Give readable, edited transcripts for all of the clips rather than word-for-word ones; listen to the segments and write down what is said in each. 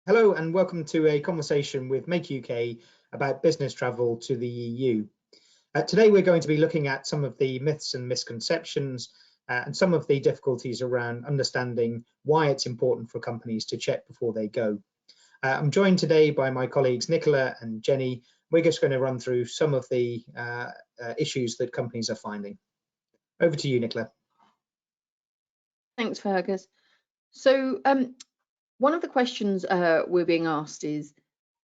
Hello and welcome to a conversation with Make UK about business travel to the EU. Today we're going to be looking at some of the myths and misconceptions and some of the difficulties around understanding why it's important for companies to check before they go. I'm joined today by my colleagues Nicola and Jenny. We're just going to run through some of the issues that companies are finding. Over to you, Nicola. Thanks, Fergus. So one of the questions we're being asked is,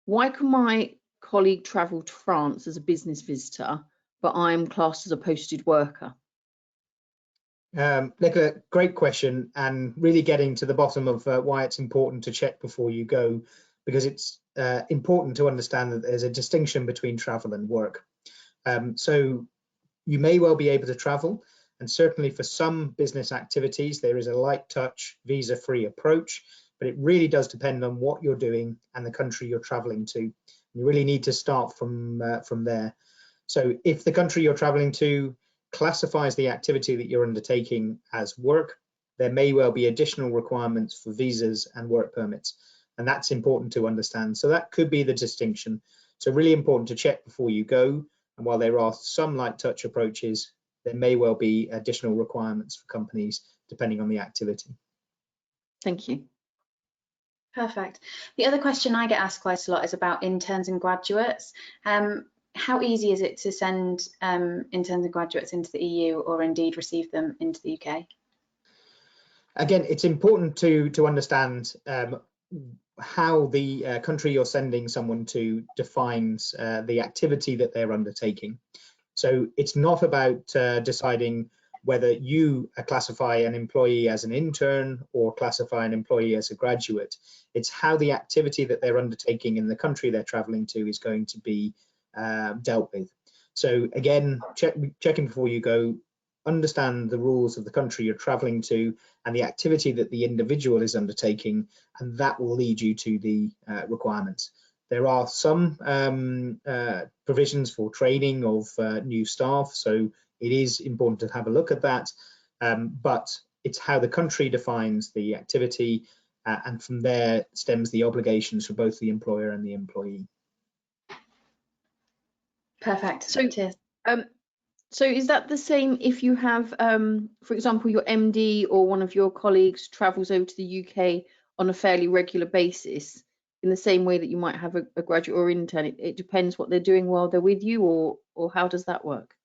why can my colleague travel to France as a business visitor, but I'm classed as a posted worker? Nicola, great question, and really getting to the bottom of why it's important to check before you go, because it's important to understand that there's a distinction between travel and work. So you may well be able to travel, and certainly for some business activities, there is a light touch, visa-free approach, but it really does depend on what you're doing and the country you're traveling to. You really need to start from there. So if the country you're traveling to classifies the activity that you're undertaking as work, there may well be additional requirements for visas and work permits, and that's important to understand. So that could be the distinction. So really important to check before you go, and while there are some light touch approaches, there may well be additional requirements for companies depending on the activity. Thank you. Perfect. The other question I get asked quite a lot is about interns and graduates. How easy is it to send interns and graduates into the EU, or indeed receive them into the UK? Again, it's important to understand how the country you're sending someone to defines the activity that they're undertaking. So it's not about deciding whether you classify an employee as an intern or classify an employee as a graduate. It's how the activity that they're undertaking in the country they're traveling to is going to be dealt with. So again, checking before you go, understand the rules of the country you're traveling to and the activity that the individual is undertaking, and that will lead you to the requirements. There are some provisions for training of new staff, so it is important to have a look at that, but it's how the country defines the activity, and from there stems the obligations for both the employer and the employee. Perfect. So is that the same if you have, for example, your MD or one of your colleagues travels over to the UK on a fairly regular basis, in the same way that you might have a graduate or intern? It depends what they're doing while they're with you, or how does that work?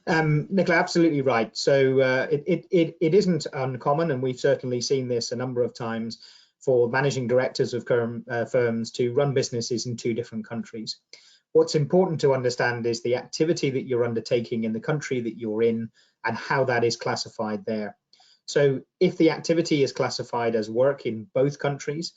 Nicola, absolutely right. So it isn't uncommon, and we've certainly seen this a number of times for managing directors of firms to run businesses in two different countries. What's important to understand is the activity that you're undertaking in the country that you're in and how that is classified there. So if the activity is classified as work in both countries,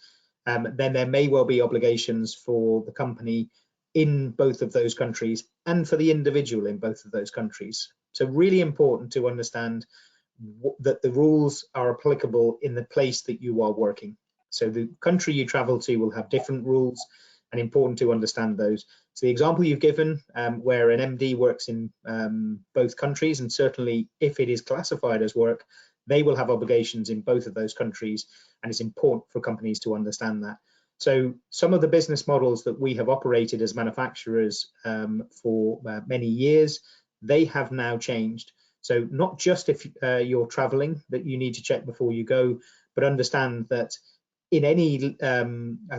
then there may well be obligations for the company in both of those countries and for the individual in both of those countries. So really important to understand that the rules are applicable in the place that you are working. So the country you travel to will have different rules, and important to understand those. So the example you've given, where an MD works in both countries, and certainly if it is classified as work, they will have obligations in both of those countries, and it's important for companies to understand that. So some of the business models that we have operated as manufacturers for many years, they have now changed. So not just if you're traveling that you need to check before you go, but understand that in any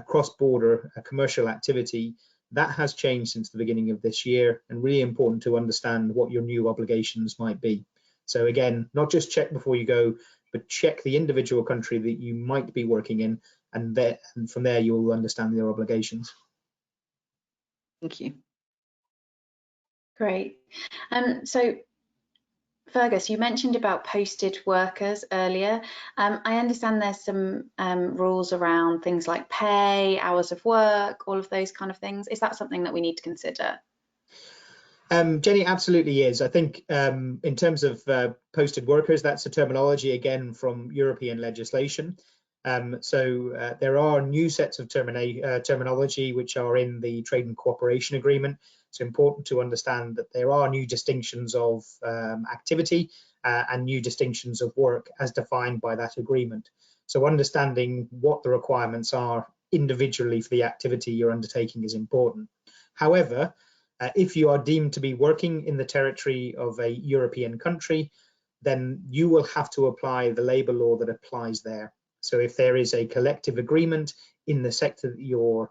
cross-border commercial activity, that has changed since the beginning of this year, and really important to understand what your new obligations might be. So again, not just check before you go, but check the individual country that you might be working in, and from there you'll understand your obligations. Thank you. Great. So Fergus, you mentioned about posted workers earlier. I understand there's some rules around things like pay, hours of work, all of those kind of things. Is that something that we need to consider? Jenny, absolutely is. I think in terms of posted workers, that's a terminology again from European legislation. So there are new sets of terminology which are in the Trade and Cooperation Agreement. It's important to understand that there are new distinctions of activity and new distinctions of work as defined by that agreement. So understanding what the requirements are individually for the activity you're undertaking is important. However, if you are deemed to be working in the territory of a European country, then you will have to apply the labour law that applies there. So if there is a collective agreement in the sector that you're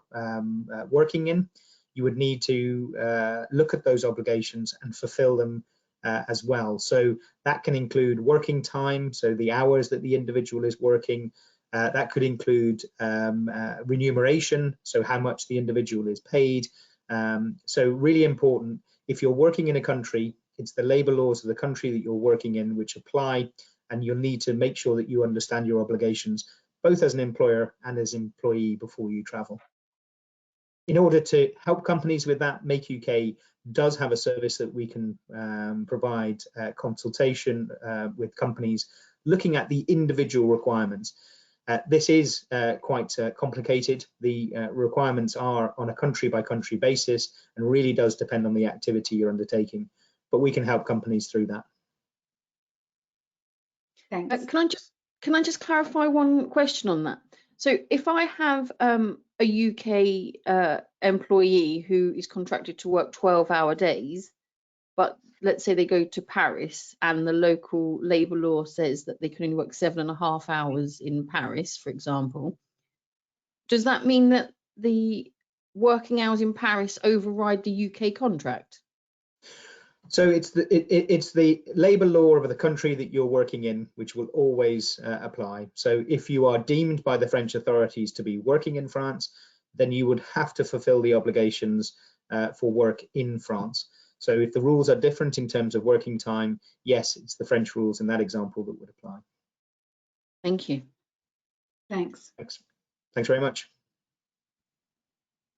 working in, you would need to look at those obligations and fulfil them as well. So that can include working time, so the hours that the individual is working. That could include remuneration, so how much the individual is paid. So really important, if you're working in a country, it's the labour laws of the country that you're working in which apply, and you'll need to make sure that you understand your obligations, both as an employer and as employee, before you travel. In order to help companies with that, Make UK does have a service that we can provide consultation with companies looking at the individual requirements. This is quite complicated. The requirements are on a country-by-country basis and really does depend on the activity you're undertaking, but we can help companies through that. Thanks. Can I just clarify one question on that? So if I have a UK employee who is contracted to work 12-hour days, but let's say they go to Paris and the local labour law says that they can only work 7.5 hours in Paris, for example, does that mean that the working hours in Paris override the UK contract? So it's the labour law of the country that you're working in which will always apply. So if you are deemed by the French authorities to be working in France, then you would have to fulfil the obligations for work in France. So if the rules are different in terms of working time, yes, it's the French rules in that example that would apply. Thank you. Thanks. Thanks very much.